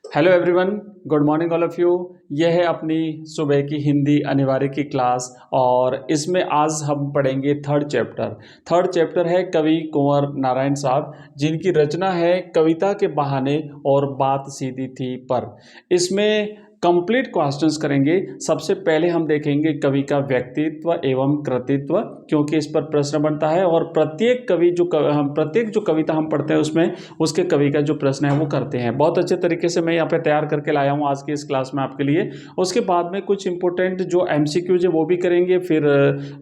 Hello everyone, good morning all of you. यह है अपनी सुबह की हिंदी अनिवार्य की क्लास और इसमें आज हम पढ़ेंगे थर्ड चैप्टर है कवि कुंवर नारायण साहब, जिनकी रचना है कविता के बहाने और बात सीधी थी पर। इसमें कंप्लीट क्वेश्चंस करेंगे। सबसे पहले हम देखेंगे कवि का व्यक्तित्व एवं कृतित्व, क्योंकि इस पर प्रश्न बनता है और प्रत्येक जो कविता हम पढ़ते हैं उसमें उसके कवि का जो प्रश्न है वो करते हैं। बहुत अच्छे तरीके से मैं यहाँ पे तैयार करके लाया हूँ आज की इस क्लास में आपके लिए। उसके बाद में कुछ इंपॉर्टेंट जो एमसीक्यूज है वो भी करेंगे, फिर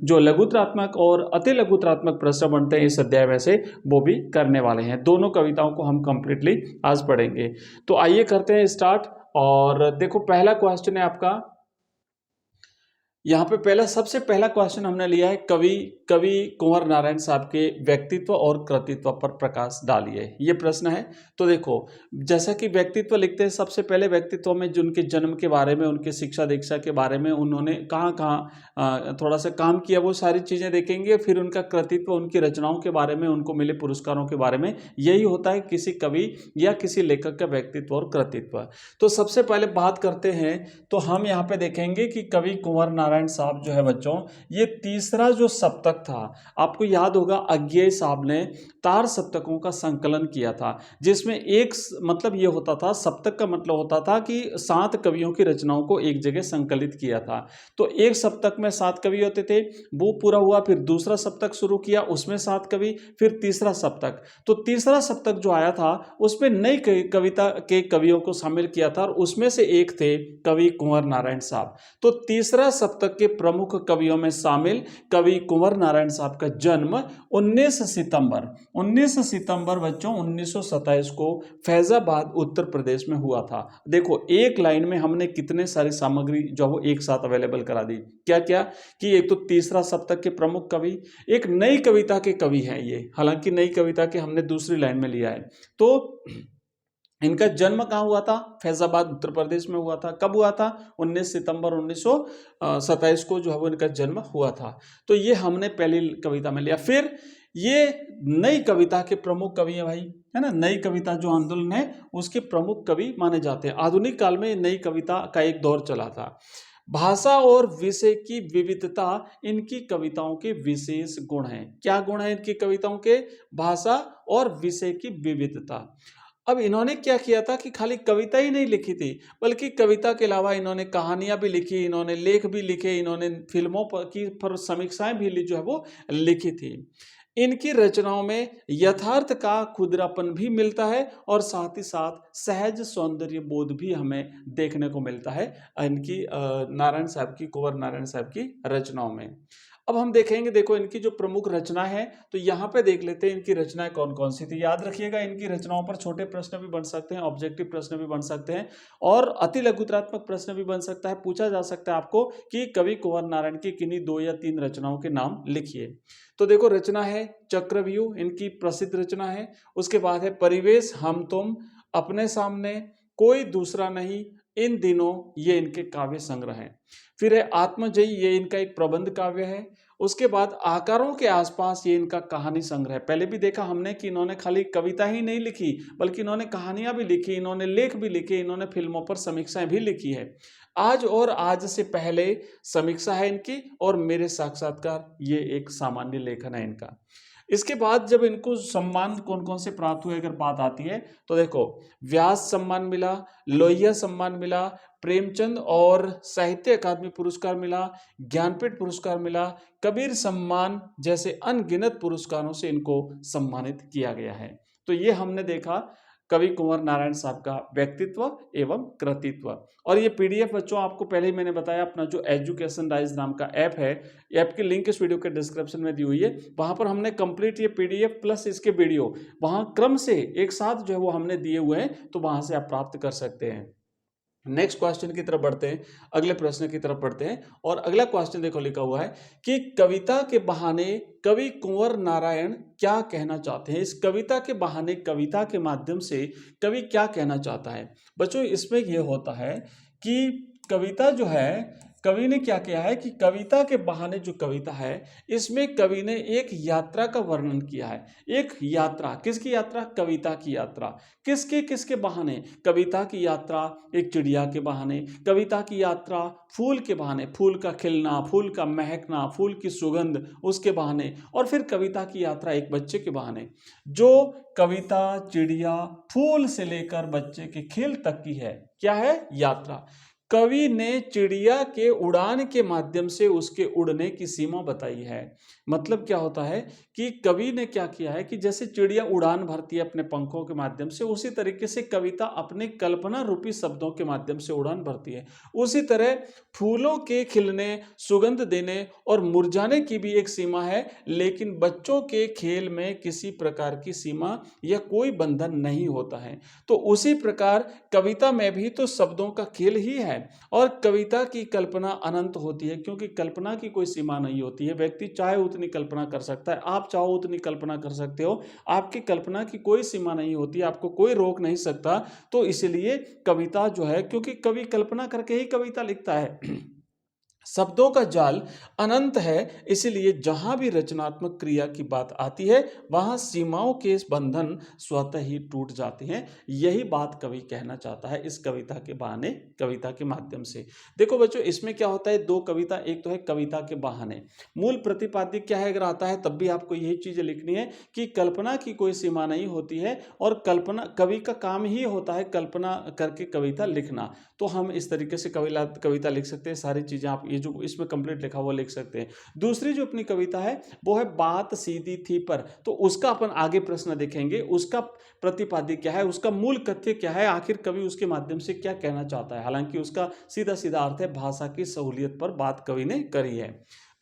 जो लघुत्रात्मक और अति लघुत्रात्मक प्रश्न बनते हैं इस अध्याय में से वो भी करने वाले हैं। दोनों कविताओं को हम कंप्लीटली आज पढ़ेंगे। तो आइए करते हैं स्टार्ट। और देखो, पहला क्वेश्चन है आपका यहाँ पे। सबसे पहला क्वेश्चन हमने लिया है कवि कवि कुंवर नारायण साहब के व्यक्तित्व और कृतित्व पर प्रकाश डालिए, ये प्रश्न है। तो देखो, जैसा कि व्यक्तित्व लिखते हैं, सबसे पहले व्यक्तित्व में जो उनके जन्म के बारे में, उनके शिक्षा दीक्षा के बारे में, उन्होंने कहाँ कहाँ थोड़ा सा काम किया, वो सारी चीज़ें देखेंगे। फिर उनका कृतित्व, उनकी रचनाओं के बारे में, उनको मिले पुरस्कारों के बारे में। यही होता है किसी कवि या किसी लेखक का व्यक्तित्व और कृतित्व। तो सबसे पहले बात करते हैं, तो हम यहाँ पे देखेंगे कि कवि कुंवर नारायण साहब जो है बच्चों, ये तीसरा जो सप्तक था, आपको याद होगा अज्ञेय साहब ने तार सप्तकों का संकलन किया था, जिसमें एक मतलब ये होता था, सप्तक का मतलब होता था कि 7 कवियों की रचनाओं को एक जगह संकलित किया था। तो एक सप्तक में 7 कवि होते थे, वो पूरा हुआ। फिर दूसरा सप्तक शुरू किया, उसमें 7 कवि। फिर तीसरा सप्तक, तो तीसरा सप्तक जो आया था उसमें नई कविता के कवियों को शामिल किया था और उसमें से एक थे कवि कुंवर नारायण साहब। तो तीसरा सप्तक के प्रमुख कवियों में शामिल कवि कुंवर नारायण साहब का जन्म 19 सितंबर बच्चों 1927 को फैजाबाद उत्तर प्रदेश में हुआ था। देखो, एक लाइन में हमने कितने सारी सामग्री जो वो एक साथ अवेलेबल करा दी। क्या क्या कि एक तो तीसरा सप्तक के प्रमुख कवि, एक नई कविता के कवि हैं ये, हालांकि नई कविता के हमने दूसरी लाइन में लिया है। तो इनका जन्म कहाँ हुआ था? फैजाबाद उत्तर प्रदेश में हुआ था। कब हुआ था? 19 सितंबर 1927 को जो है वो इनका जन्म हुआ था। तो ये हमने पहली कविता में लिया। फिर ये नई कविता के प्रमुख कवि हैं भाई, है ना। नई कविता जो आंदोलन है उसके प्रमुख कवि माने जाते हैं। आधुनिक काल में नई कविता का एक दौर चला था। भाषा और विषय की विविधता इनकी कविताओं के विशेष गुण हैं। क्या गुण है इनकी कविताओं के? भाषा और विषय की विविधता। अब इन्होंने क्या किया था कि खाली कविता ही नहीं लिखी थी, बल्कि कविता के अलावा इन्होंने कहानियां भी लिखी, इन्होंने लेख भी लिखे, इन्होंने फिल्मों पर समीक्षाएं भी जो है वो लिखी थी। इनकी रचनाओं में यथार्थ का खुदरापन भी मिलता है और साथ ही साथ सहज सौंदर्य बोध भी हमें देखने को मिलता है इनकी नारायण साहब की, कुंवर नारायण साहब की रचनाओं में। अब हम देखेंगे, देखो इनकी जो प्रमुख रचना है, तो यहाँ पे देख लेते हैं इनकी रचनाएं कौन कौन सी थी। याद रखिएगा, इनकी रचनाओं पर छोटे प्रश्न भी बन सकते हैं, ऑब्जेक्टिव प्रश्न भी बन सकते हैं और अति लघुत्रात्मक प्रश्न भी बन सकता है। पूछा जा सकता है आपको कि कवि कुंवर नारायण की किन्हीं 2 या 3 रचनाओं के नाम लिखिए। तो देखो, रचना है चक्रव्यूह, इनकी प्रसिद्ध रचना है। उसके बाद है परिवेश, हम तुम, अपने सामने, कोई दूसरा नहीं, इन दिनों, ये इनके काव्य संग्रह हैं। फिर है आत्मजयी, ये इनका एक प्रबंध काव्य है। उसके बाद आकारों के आसपास, ये इनका कहानी संग्रह है। पहले भी देखा हमने कि इन्होंने खाली कविता ही नहीं लिखी, बल्कि इन्होंने कहानियां भी लिखी, इन्होंने लेख भी लिखे, इन्होंने फिल्मों पर समीक्षाएं भी लिखी है। आज और आज से पहले समीक्षा है इनकी, और मेरे साक्षात्कार, ये एक सामान्य लेखन है इनका। इसके बाद जब इनको सम्मान कौन कौन से प्राप्त हुए अगर बात आती है, तो देखो व्यास सम्मान मिला, लोहिया सम्मान मिला, प्रेमचंद और साहित्य अकादमी पुरस्कार मिला, ज्ञानपीठ पुरस्कार मिला, कबीर सम्मान जैसे अनगिनत पुरस्कारों से इनको सम्मानित किया गया है। तो ये हमने देखा कवि कुंवर नारायण साहब का व्यक्तित्व एवं कृतित्व। और ये पीडीएफ बच्चों, आपको पहले ही मैंने बताया, अपना जो एजुकेशन राइज नाम का ऐप है, ऐप की लिंक इस वीडियो के डिस्क्रिप्शन में दी हुई है। वहां पर हमने कंप्लीट ये पीडीएफ प्लस इसके वीडियो वहां क्रम से एक साथ जो है वो हमने दिए हुए हैं, तो वहां से आप प्राप्त कर सकते हैं। नेक्स्ट क्वेश्चन की तरफ बढ़ते हैं, अगले प्रश्न की तरफ बढ़ते हैं। और अगला क्वेश्चन देखो लिखा हुआ है कि कविता के बहाने कवि कुंवर नारायण क्या कहना चाहते हैं। इस कविता के बहाने, कविता के माध्यम से कवि क्या कहना चाहता है। बच्चों, इसमें यह होता है कि कविता जो है, कवि ने क्या किया है कि कविता के बहाने जो कविता है इसमें कवि ने एक यात्रा का वर्णन किया है। एक यात्रा, किसकी यात्रा? कविता की यात्रा। किसके किसके बहाने? कविता की यात्रा एक चिड़िया के बहाने, कविता की यात्रा फूल के बहाने, फूल का खिलना, फूल का महकना, फूल की सुगंध उसके बहाने, और फिर कविता की यात्रा एक बच्चे के बहाने। जो कविता चिड़िया फूल से लेकर बच्चे के खेल तक की है, क्या है? यात्रा। कवि ने चिड़िया के उड़ान के माध्यम से उसके उड़ने की सीमा बताई है। मतलब क्या होता है कि कवि ने क्या किया है कि जैसे चिड़िया उड़ान भरती है अपने पंखों के माध्यम से, उसी तरीके से कविता अपने कल्पना रूपी शब्दों के माध्यम से उड़ान भरती है। उसी तरह फूलों के खिलने, सुगंध देने और मुरझाने की भी एक सीमा है, लेकिन बच्चों के खेल में किसी प्रकार की सीमा या कोई बंधन नहीं होता है। तो उसी प्रकार कविता में भी तो शब्दों का खेल ही है, और कविता की कल्पना अनंत होती है, क्योंकि कल्पना की कोई सीमा नहीं होती है। व्यक्ति चाहे उतनी कल्पना कर सकता है, आप चाहो उतनी कल्पना कर सकते हो, आपकी कल्पना की कोई सीमा नहीं होती, आपको कोई रोक नहीं सकता। तो इसलिए कविता जो है, क्योंकि कवि कल्पना करके ही कविता लिखता है शब्दों का जाल अनंत है, इसलिए जहां भी रचनात्मक क्रिया की बात आती है वहां सीमाओं के बंधन स्वतः ही टूट जाते हैं। यही बात कवि कहना चाहता है इस कविता के बहाने, कविता के माध्यम से। देखो बच्चों, इसमें क्या होता है, दो कविता, एक तो है कविता के बहाने। मूल प्रतिपाद्य क्या है, अगर आता है तब भी आपको यही चीजें लिखनी है कि कल्पना की कोई सीमा नहीं होती है, और कल्पना, कवि का काम ही होता है कल्पना करके कविता लिखना। तो हम इस तरीके से कविता लिख सकते हैं। सारी चीजें आप ये जो इसमें कंप्लीट लिखा हुआ लिख सकते हैं। दूसरी जो अपनी कविता है वो है बात सीधी थी पर, तो उसका अपन आगे प्रश्न देखेंगे, उसका प्रतिपाद्य क्या है, उसका मूल कथ्य क्या है, आखिर कवि उसके माध्यम से क्या कहना चाहता है। हालांकि उसका सीधा सीधा अर्थ है भाषा की सहूलियत पर बात कवि ने करी है।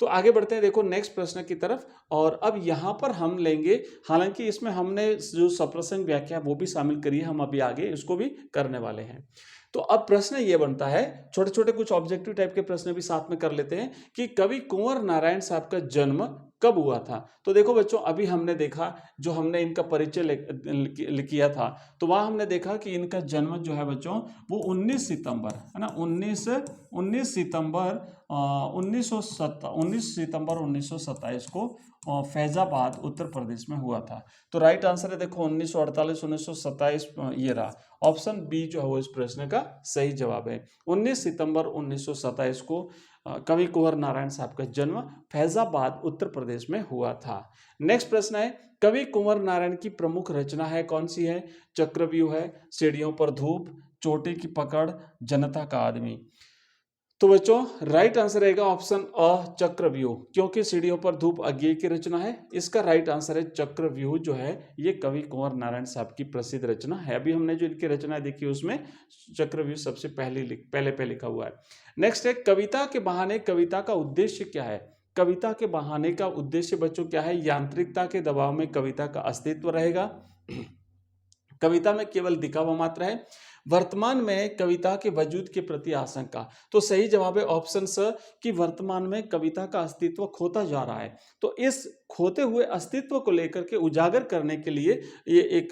तो आगे बढ़ते हैं, देखो नेक्स्ट प्रश्न की तरफ। और अब यहां पर हम लेंगे, हालांकि इसमें हमने जो सप्रसंग व्याख्या वो भी शामिल करी है, हम अभी आगे इसको भी करने वाले हैं। तो अब प्रश्न ये बनता है, छोटे छोटे कुछ ऑब्जेक्टिव टाइप के प्रश्न भी साथ में कर लेते हैं, कि कवि कुंवर नारायण साहब का जन्म कब हुआ था। तो देखो बच्चों, अभी हमने देखा, जो हमने इनका परिचय किया था, तो वहां हमने देखा कि इनका जन्म जो है बच्चों वो 19 सितंबर है ना, 19 सितंबर 19 सितंबर 1927 को फैजाबाद उत्तर प्रदेश में हुआ था। तो राइट आंसर है देखो 1948 1927, ये रहा ऑप्शन बी जो है वो इस प्रश्न का सही जवाब है। 19 सितंबर 1927 को कवि कुंवर नारायण साहब का जन्म फैजाबाद उत्तर प्रदेश में हुआ था। नेक्स्ट प्रश्न है, कवि कुंवर नारायण की प्रमुख रचना है कौन सी है? चक्रव्यूह है, सीढ़ियों पर धूप, चोटी की पकड़, जनता का आदमी। तो बच्चों राइट आंसर रहेगा ऑप्शन अ चक्रव्यूह, क्योंकि सीढ़ियों पर धूप अज्ञेय की रचना है। इसका राइट आंसर है चक्रव्यूह, जो है ये कवि कुंवर नारायण साहब की प्रसिद्ध रचना है। अभी हमने जो इनकी रचना देखी उसमें चक्रव्यूह सबसे पहले पे लिखा हुआ है। नेक्स्ट है, कविता के बहाने कविता का उद्देश्य क्या है? कविता के बहाने का उद्देश्य बच्चों क्या है? यांत्रिकता के दबाव में कविता का अस्तित्व रहेगा, कविता में केवल दिखावा मात्र है, वर्तमान में कविता के वजूद के प्रति आशंका। तो सही जवाब है ऑप्शन स, कि वर्तमान में कविता का अस्तित्व खोता जा रहा है। तो इस खोते हुए अस्तित्व को लेकर के उजागर करने के लिए ये एक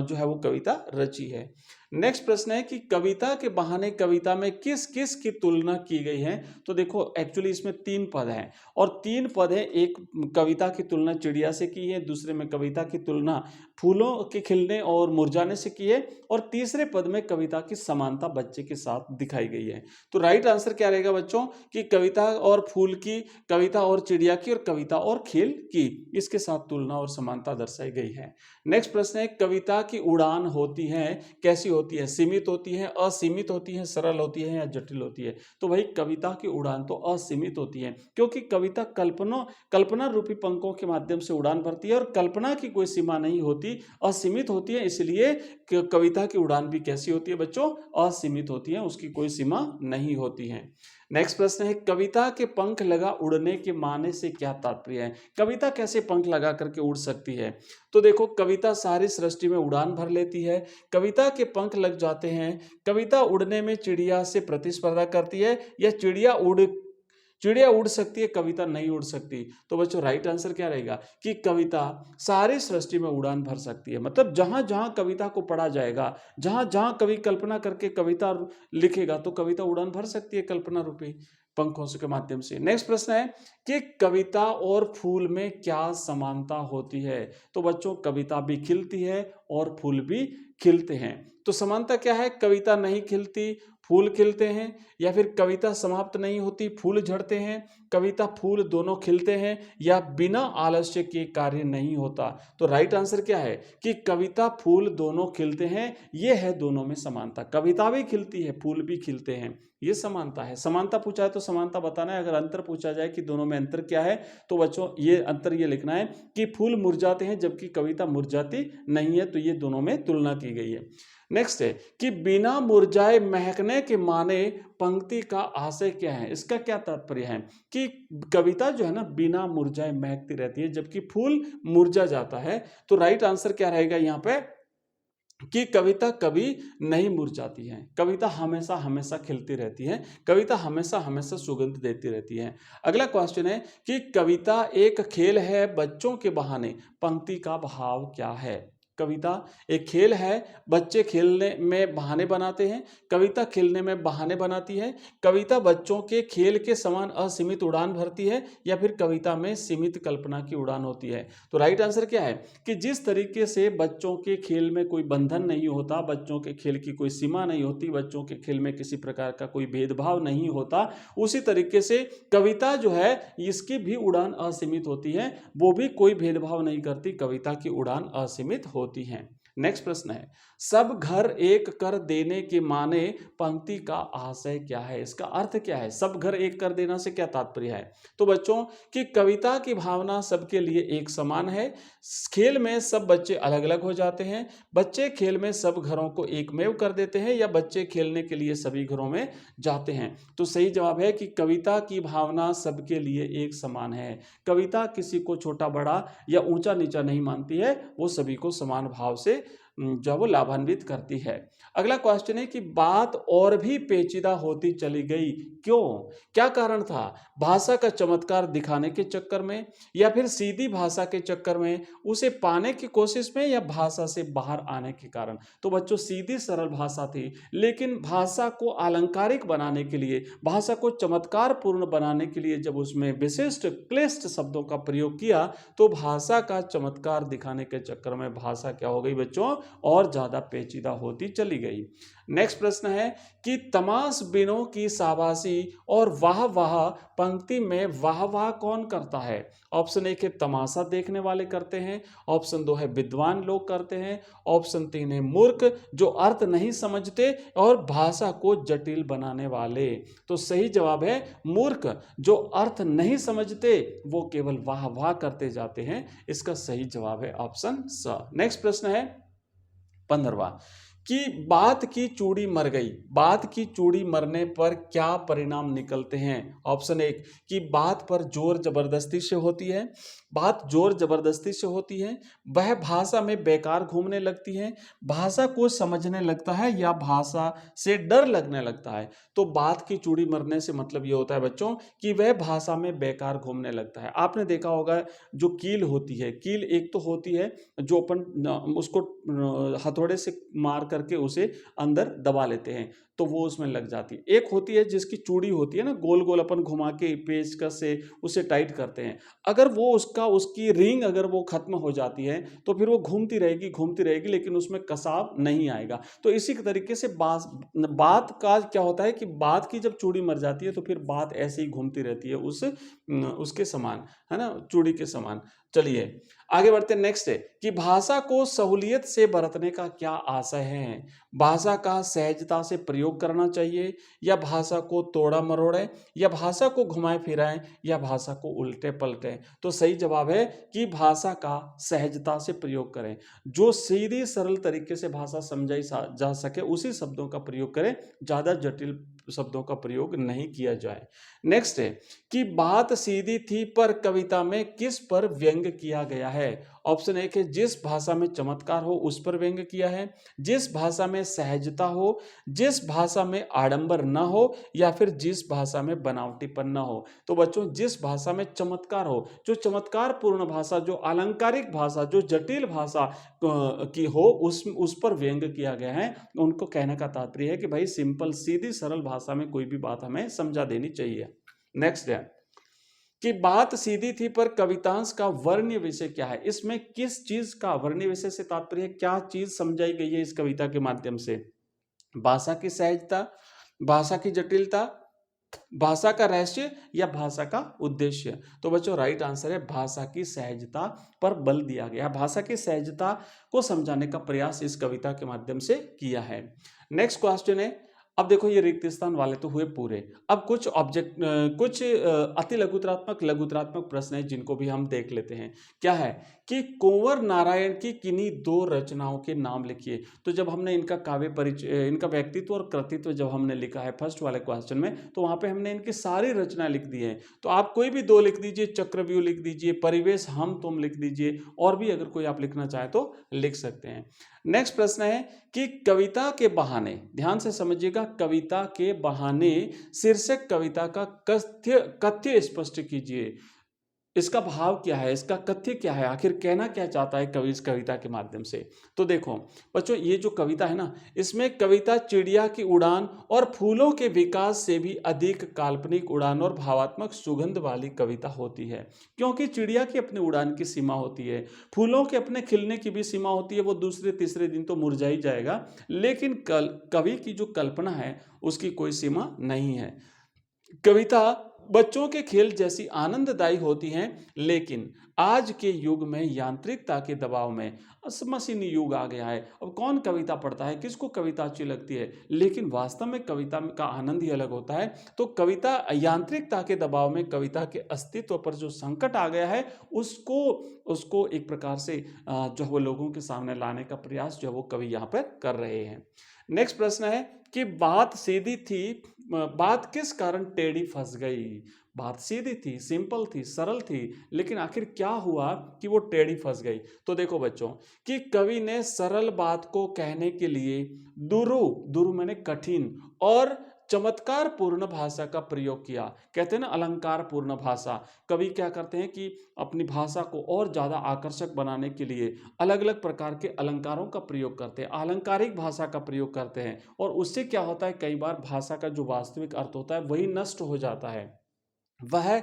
जो है वो कविता रची है। नेक्स्ट प्रश्न है कि कविता के बहाने कविता में किस किस की तुलना की गई है? तो देखो एक्चुअली इसमें 3 पद हैं, और 3 पद है। एक कविता की तुलना चिड़िया से की है, दूसरे में कविता की तुलना फूलों के खिलने और मुरझाने से की है, और तीसरे पद में कविता की समानता बच्चे के साथ दिखाई गई है। तो राइट आंसर क्या रहेगा बच्चों, कि कविता और फूल की, कविता और चिड़िया की, और कविता और खेल की, इसके साथ तुलना और समानता दर्शाई गई है। नेक्स्ट प्रश्न है, कविता की उड़ान होती है कैसी होती है? सीमित होती है, असीमित होती है, सरल होती है, या जटिल होती है? तो भाई कविता की उड़ान तो असीमित होती है, क्योंकि कविता कल्पना रूपी पंखों के माध्यम से उड़ान भरती है, और कल्पना की कोई सीमा नहीं होती, असीमित होती है। इसलिए कविता की उड़ान भी कैसी होती है बच्चों? असीमित होती है, उसकी कोई सीमा नहीं होती है। नेक्स्ट प्रश्न है, कविता के पंख लगा उड़ने के माने से क्या तात्पर्य है? कविता कैसे पंख लगा करके उड़ सकती है? तो देखो, कविता सारी सृष्टि में उड़ान भर लेती है, कविता के पंख लग जाते हैं, कविता उड़ने में चिड़िया से प्रतिस्पर्धा करती है, या चिड़िया उड़ सकती है, कविता नहीं उड़ सकती। तो बच्चों राइट आंसर क्या रहेगा, कि कविता सारी सृष्टि में उड़ान भर सकती है। मतलब जहां जहां कविता को पढ़ा जाएगा, जहां जहां कवि कल्पना करके कविता लिखेगा, तो कविता उड़ान भर सकती है कल्पना रूपी। पंखों के माध्यम से। नेक्स्ट प्रश्न है कि कविता और फूल में क्या समानता होती है? तो बच्चों कविता भी खिलती है और फूल भी खिलते हैं। तो समानता क्या है? कविता नहीं खिलती, फूल खिलते हैं, या फिर कविता समाप्त नहीं होती, फूल झड़ते हैं, कविता फूल दोनों खिलते हैं, या बिना आलस्य के कार्य नहीं होता। तो राइट आंसर क्या है कि कविता फूल दोनों खिलते हैं, ये है दोनों में समानता। कविता भी खिलती है, फूल भी खिलते हैं, ये समानता है। समानता पूछा है तो समानता बताना है। अगर अंतर पूछा जाए कि दोनों में अंतर क्या है, तो बच्चों ये अंतर ये लिखना है कि फूल मुरझाते हैं जबकि कविता मुरझाती नहीं है, तो ये दोनों में तुलना की गई है। नेक्स्ट है कि बिना मुरझाए महकने के माने पंक्ति का आशय क्या है? इसका क्या तात्पर्य है कि कविता जो है ना बिना मुरझाए महकती रहती है जबकि फूल मुरझा जाता है। तो राइट आंसर क्या रहेगा यहाँ पे कि कविता कभी नहीं मुरझाती है, कविता हमेशा हमेशा खिलती रहती है, कविता हमेशा हमेशा सुगंध देती रहती है। अगला क्वेश्चन है कि कविता एक खेल है बच्चों के बहाने, पंक्ति का भाव क्या है? कविता एक खेल है, बच्चे खेलने में बहाने बनाते हैं, कविता खेलने में बहाने बनाती है, कविता बच्चों के खेल के समान असीमित उड़ान भरती है, या फिर कविता में सीमित कल्पना की उड़ान होती है। तो राइट आंसर क्या है कि जिस तरीके से बच्चों के खेल में कोई बंधन नहीं होता, बच्चों के खेल की कोई सीमा नहीं होती, बच्चों के खेल में किसी प्रकार का कोई भेदभाव नहीं होता, उसी तरीके से कविता जो है इसकी भी उड़ान असीमित होती है, वो भी कोई भेदभाव नहीं करती, कविता की उड़ान असीमित होती है। नेक्स्ट प्रश्न है सब घर एक कर देने के माने पंक्ति का आशय क्या है? इसका अर्थ क्या है? सब घर एक कर देना से क्या तात्पर्य है? तो बच्चों कि कविता की भावना सबके लिए एक समान है, खेल में सब बच्चे अलग अलग हो जाते हैं, बच्चे खेल में सब घरों को एकमेव कर देते हैं, या बच्चे खेलने के लिए सभी घरों में जाते हैं। तो सही जवाब है कि कविता की भावना सबके लिए एक समान है। कविता किसी को छोटा बड़ा या ऊंचा नीचा नहीं मानती है, वो सभी को समान भाव से जो वो लाभान्वित करती है। अगला क्वेश्चन है कि बात और भी पेचीदा होती चली गई, क्यों? क्या कारण था? भाषा का चमत्कार दिखाने के चक्कर में, या फिर सीधी भाषा के चक्कर में, उसे पाने की कोशिश में, या भाषा से बाहर आने के कारण? तो बच्चों सीधी सरल भाषा थी, लेकिन भाषा को अलंकारिक बनाने के लिए, भाषा को चमत्कार पूर्ण बनाने के लिए जब उसमें विशिष्ट क्लिष्ट शब्दों का प्रयोग किया, तो भाषा का चमत्कार दिखाने के चक्कर में भाषा क्या हो गई बच्चों? और ज्यादा पेचीदा होती चली गई। नेक्स्ट प्रश्न है कि तमाश बिनों की शाबाशी और वाह वाह पंक्ति में वाह वाह कौन करता है? ऑप्शन 1 है तमाशा देखने वाले करते हैं, ऑप्शन 2 है विद्वान लोग करते हैं, ऑप्शन 3 है मूर्ख जो अर्थ नहीं समझते और भाषा को जटिल बनाने वाले। तो सही जवाब है मूर्ख जो अर्थ नहीं समझते, वो केवल वाह वाह करते जाते हैं। इसका सही जवाब है ऑप्शन स। नेक्स्ट प्रश्न है 15वां कि बात की चूड़ी मर गई, बात की चूड़ी मरने पर क्या परिणाम निकलते हैं? ऑप्शन 1 कि बात पर जोर जबरदस्ती से होती है, बात जोर जबरदस्ती से होती है, वह भाषा में बेकार घूमने लगती है, भाषा को समझने लगता है, या भाषा से डर लगने लगता है। तो बात की चूड़ी मरने से मतलब ये होता है बच्चों कि वह भाषा में बेकार घूमने लगता है। आपने देखा होगा जो कील होती है, कील एक तो होती है जो अपन उसको हथौड़े से मार करके उसे अंदर दबा लेते हैं तो वो उसमें लग जाती है। एक होती है जिसकी चूड़ी होती है ना, गोल गोल अपन घुमा के पेचकस से उसे टाइट करते हैं। अगर वो उसकी रिंग अगर वो खत्म हो जाती है तो फिर वो घूमती रहेगी लेकिन उसमें कसाव नहीं आएगा। तो इसी तरीके से बात का क्या होता है कि बात की जब चूड़ी मर जाती है तो फिर बात ऐसे ही घूमती रहती है उसके समान, है ना, चूड़ी के समान। चलिए आगे बढ़ते हैं। नेक्स्ट है कि भाषा को सहूलियत से बरतने का क्या आशय है? भाषा का सहजता से प्रयोग करना चाहिए, या भाषा को तोड़ा मरोड़े, या भाषा को घुमाए फिराएं, या भाषा को उल्टे पलटे? तो सही जवाब है कि भाषा का सहजता से प्रयोग करें। जो सीधी सरल तरीके से भाषा समझाई जा सके उसी शब्दों का प्रयोग करें, ज्यादा जटिल शब्दों का प्रयोग नहीं किया जाए। नेक्स्ट है कि बात सीधी थी पर कविता में किस पर व्यंग किया गया है? ऑप्शन 1 है जिस भाषा में चमत्कार हो उस पर व्यंग किया है, जिस भाषा में सहजता हो, जिस भाषा में आडंबर न हो, या फिर जिस भाषा में बनावटीपन न हो। तो बच्चों जिस भाषा में चमत्कार हो, जो चमत्कार पूर्ण भाषा, जो अलंकारिक भाषा, जो जटिल भाषा की हो उस पर व्यंग किया गया है। उनको कहने का तात्पर्य है कि भाई सिंपल सीधी सरल भाषा में कोई भी बात हमें समझा देनी चाहिए। नेक्स्ट है कि बात सीधी थी पर कवितांश का वर्ण्य विषय क्या है। इसमें किस चीज का वर्ण्य विषय से तात्पर्य है, क्या चीज समझाई गई है इस कविता के माध्यम से? भाषा की सहजता, भाषा की जटिलता, भाषा का रहस्य या भाषा का उद्देश्य? तो बच्चों राइट आंसर है भाषा की सहजता पर बल दिया गया। भाषा की सहजता को समझाने का प्रयास इस कविता के माध्यम से किया है। नेक्स्ट क्वेश्चन है, अब देखो ये रिक्त स्थान वाले तो हुए पूरे। अब कुछ कुछ अति लघुतरात्मक प्रश्न है जिनको भी हम देख लेते हैं। क्या है कि कुंवर नारायण की किन्हीं दो रचनाओं के नाम लिखिए। तो जब हमने इनका काव्य परिचय, इनका व्यक्तित्व और कृतित्व जब हमने लिखा है फर्स्ट वाले क्वेश्चन में, तो वहां पे हमने इनकी सारी रचना लिख दी है। तो आप कोई भी दो लिख दीजिए, चक्रव्यूह लिख दीजिए, परिवेश हम तुम लिख दीजिए, और भी अगर कोई आप लिखना चाहे तो लिख सकते हैं। नेक्स्ट प्रश्न है कि कविता के बहाने, ध्यान से समझिएगा, कविता के बहाने शीर्षक कविता का कथ्य स्पष्ट कीजिए। इसका भाव क्या है, इसका कथ्य क्या है, आखिर कहना क्या चाहता है कवि इस कविता के माध्यम से? तो देखो बच्चों, ये जो कविता है ना, इसमें कविता चिड़िया की उड़ान और फूलों के विकास से भी अधिक काल्पनिक उड़ान और भावात्मक सुगंध वाली कविता होती है। क्योंकि चिड़िया की अपनी उड़ान की सीमा होती है, फूलों के अपने खिलने की भी सीमा होती है, वो दूसरे तीसरे दिन तो मुरझा ही जाएगा, लेकिन कवि की जो कल्पना है उसकी कोई सीमा नहीं है। कविता बच्चों के खेल जैसी आनंददायी होती हैं, लेकिन आज के युग में यांत्रिकता के दबाव में, मशीनी युग आ गया है, अब कौन कविता पढ़ता है, किसको कविता अच्छी लगती है? लेकिन वास्तव में कविता का आनंद ही अलग होता है। तो कविता यांत्रिकता के दबाव में कविता के अस्तित्व पर जो संकट आ गया है, उसको उसको एक प्रकार से जो वो लोगों के सामने लाने का प्रयास जो वो कवि यहाँ पर कर रहे हैं। नेक्स्ट प्रश्न है कि बात सीधी थी, बात किस कारण टेढ़ी फंस गई? बात सीधी थी, सिंपल थी, सरल थी, लेकिन आखिर क्या हुआ कि वो टेढ़ी फंस गई? तो देखो बच्चों कि कवि ने सरल बात को कहने के लिए दुरु मैंने कठिन और चमत्कार पूर्ण भाषा का प्रयोग किया। कहते हैं ना अलंकार पूर्ण भाषा। कवि क्या करते हैं कि अपनी भाषा को और ज्यादा आकर्षक बनाने के लिए अलग अलग प्रकार के अलंकारों का प्रयोग करते हैं, अलंकारिक भाषा का प्रयोग करते हैं, और उससे क्या होता है, कई बार भाषा का जो वास्तविक अर्थ होता है वही नष्ट हो जाता है। वह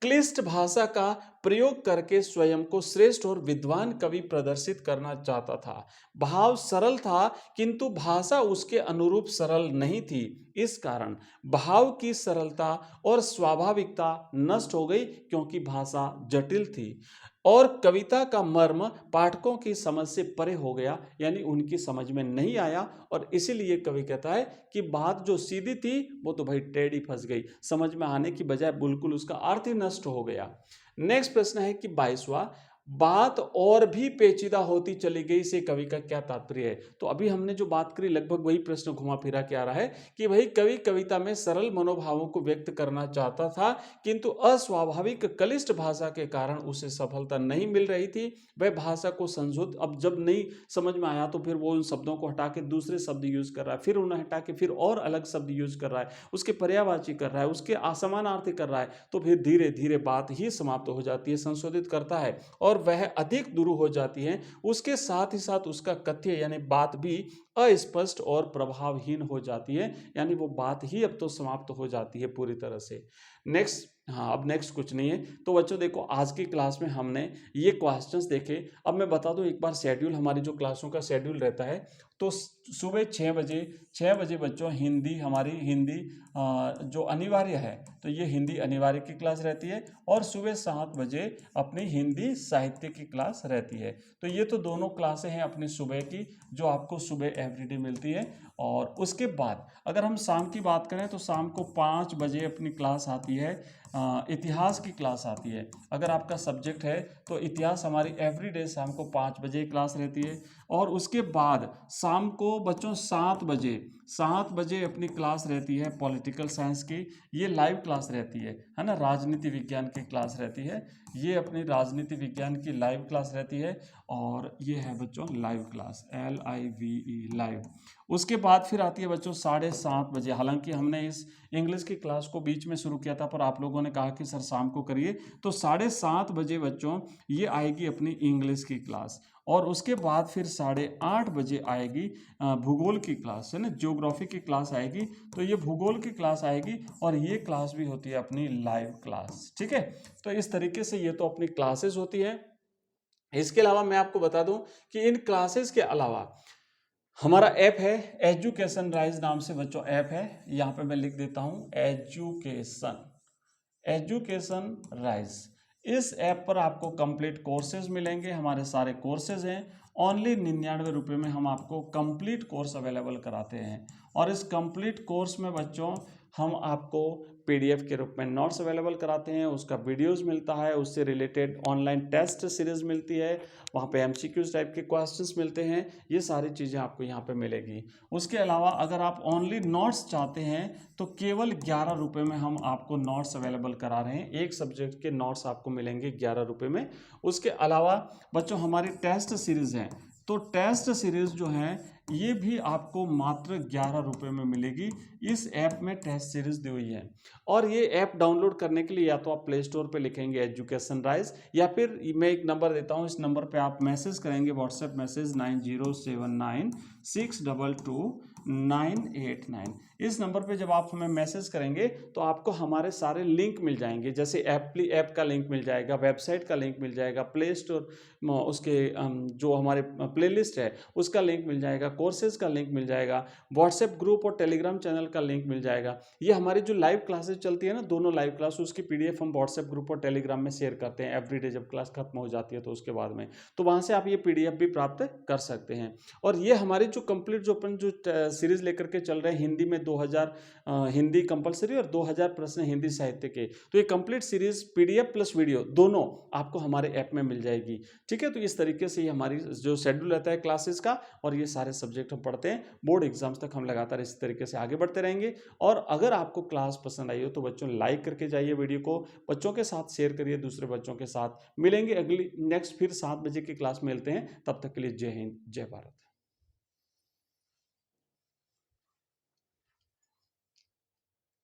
क्लिष्ट भाषा का प्रयोग करके स्वयं को श्रेष्ठ और विद्वान कवि प्रदर्शित करना चाहता था। भाव सरल था किंतु भाषा उसके अनुरूप सरल नहीं थी। इस कारण भाव की सरलता और स्वाभाविकता नष्ट हो गई, क्योंकि भाषा जटिल थी और कविता का मर्म पाठकों की समझ से परे हो गया, यानी उनकी समझ में नहीं आया। और इसीलिए कवि कहता है कि बात जो सीधी थी वो तो भाई टेढ़ी फंस गई, समझ में आने की बजाय बिल्कुल उसका अर्थ ही नष्ट हो गया। नेक्स्ट प्रश्न है कि 22वां, बात और भी पेचीदा होती चली गई से कवि का क्या तात्पर्य है? तो अभी हमने जो बात करी लगभग वही प्रश्न घुमा फिरा के आ रहा है कि भाई कवि कविता में सरल मनोभावों को व्यक्त करना चाहता था, किंतु अस्वाभाविक क्लिष्ट भाषा के कारण उसे सफलता नहीं मिल रही थी। वह भाषा को संशोधित, अब जब नहीं समझ में आया तो फिर वो उन शब्दों को हटा के दूसरे शब्द यूज कर रहा है, फिर उन्हें हटा के फिर और अलग शब्द यूज कर रहा है, उसके पर्यायवाची कर रहा है, उसके असमानार्थी कर रहा है, तो फिर धीरे धीरे बात ही समाप्त हो जाती है, संशोधित करता है और वह अधिक दुरु हो जाती है। उसके साथ ही साथ उसका कथ्य यानी बात भी अस्पष्ट और प्रभावहीन हो जाती है, यानी वो बात ही अब तो समाप्त हो जाती है पूरी तरह से। नेक्स्ट, हाँ अब नेक्स्ट कुछ नहीं है। तो बच्चों देखो आज की क्लास में हमने ये क्वेश्चंस देखे। अब मैं बता दूं एक बार शेड्यूल, हमारी जो क्लासों का शेड्यूल रहता है, तो सुबह 6 बजे बच्चों हिंदी, हमारी हिंदी जो अनिवार्य है, तो ये हिंदी अनिवार्य की क्लास रहती है, और सुबह 7 बजे अपनी हिंदी साहित्य की क्लास रहती है। तो ये तो दोनों क्लासें हैं अपनी सुबह की, जो आपको सुबह एवरीडे मिलती है। और उसके बाद अगर हम शाम की बात करें तो शाम को 5 बजे अपनी क्लास आती है, इतिहास की क्लास आती है। अगर आपका सब्जेक्ट है तो इतिहास हमारी एवरीडे शाम को 5 बजे क्लास रहती है। और उसके बाद शाम को बच्चों 7 बजे अपनी क्लास रहती है पॉलिटिकल साइंस की, ये लाइव क्लास रहती है ना। राजनीति विज्ञान की क्लास रहती है, ये अपनी राजनीति विज्ञान की लाइव क्लास रहती है, और ये है बच्चों लाइव क्लास, LIVE लाइव। उसके बाद फिर आती है बच्चों 7:30 बजे। हालांकि हमने इस इंग्लिश की क्लास को बीच में शुरू किया था, पर आप लोगों लोगों ने कहा कि सर शाम को करिए, तो 7:30 बजे बच्चों ये आएगी अपनी इंग्लिश की क्लास, और उसके बाद फिर 8:30 बजे आएगी भूगोल की क्लास, है ना, ज्योग्राफी की क्लास आएगी। तो ये भूगोल की क्लास आएगी और ये क्लास भी होती है अपनी लाइव क्लास, ठीक है। तो इस तरीके से ये तो अपनी क्लासेस होती है। इसके अलावा मैं आपको बता दूं कि इन क्लासेस के अलावा हमारा ऐप है एजुकेशन राइज नाम से बच्चों ऐप है, यहाँ पे मैं लिख देता हूँ एजुकेशन राइज। इस ऐप पर आपको कंप्लीट कोर्सेज मिलेंगे, हमारे सारे कोर्सेज हैं। ओनली 99 रुपये में हम आपको कंप्लीट कोर्स अवेलेबल कराते हैं, और इस कंप्लीट कोर्स में बच्चों हम आपको पीडीएफ के रूप में नोट्स अवेलेबल कराते हैं, उसका वीडियोस मिलता है, उससे रिलेटेड ऑनलाइन टेस्ट सीरीज मिलती है, वहाँ पे एमसीक्यूज टाइप के क्वेश्चंस मिलते हैं, ये सारी चीज़ें आपको यहाँ पे मिलेगी। उसके अलावा अगर आप ओनली नोट्स चाहते हैं तो केवल 11 रुपये में हम आपको नोट्स अवेलेबल करा रहे हैं, एक सब्जेक्ट के नोट्स आपको मिलेंगे 11 रुपये में। उसके अलावा बच्चों हमारी टेस्ट सीरीज़ हैं, तो टेस्ट सीरीज जो है ये भी आपको मात्र 11 रुपये में मिलेगी। इस ऐप में टेस्ट सीरीज दी हुई है, और ये ऐप डाउनलोड करने के लिए या तो आप प्ले स्टोर पे लिखेंगे एजुकेशन राइज, या फिर मैं एक नंबर देता हूँ, इस नंबर पे आप मैसेज करेंगे, व्हाट्सएप मैसेज 9079622989। इस नंबर पे जब आप हमें मैसेज करेंगे तो आपको हमारे सारे लिंक मिल जाएंगे, जैसे ऐप का लिंक मिल जाएगा, वेबसाइट का लिंक मिल जाएगा, प्ले स्टोर उसके जो हमारे प्लेलिस्ट है उसका लिंक मिल जाएगा, कोर्सेज का लिंक मिल जाएगा, व्हाट्सएप ग्रुप और टेलीग्राम चैनल का लिंक मिल जाएगा। ये हमारी जो लाइव क्लासेस चलती है ना, दोनों लाइव क्लास, उसकी पीडीएफ हम व्हाट्सएप ग्रुप और टेलीग्राम में शेयर करते हैं एवरीडे, जब क्लास खत्म हो जाती है तो उसके बाद में, तो वहाँ से आप ये पीडीएफ भी प्राप्त कर सकते हैं। और ये हमारी जो कंप्लीट जो अपन जो सीरीज लेकर के चल रहे हैं, हिंदी में 2000 हिंदी कंपलसरी और 2000 प्रश्न हिंदी साहित्य के, तो ये complete series PDF plus video दोनों आपको हमारे ऐप में मिल जाएगी, ठीक है। तो इस तरीके से ये हमारी जो शेड्यूल रहता है क्लासेस का, और ये सारे सब्जेक्ट हम पढ़ते हैं, बोर्ड एग्जाम्स तक हम लगातार इस तरीके से आगे बढ़ते रहेंगे। और अगर आपको क्लास पसंद आई हो तो बच्चों लाइक करके जाइए, वीडियो को बच्चों के साथ शेयर करिए, दूसरे बच्चों के साथ। मिलेंगे अगली नेक्स्ट फिर 7 बजे की क्लास में मिलते हैं, तब तक के लिए जय हिंद जय भारत।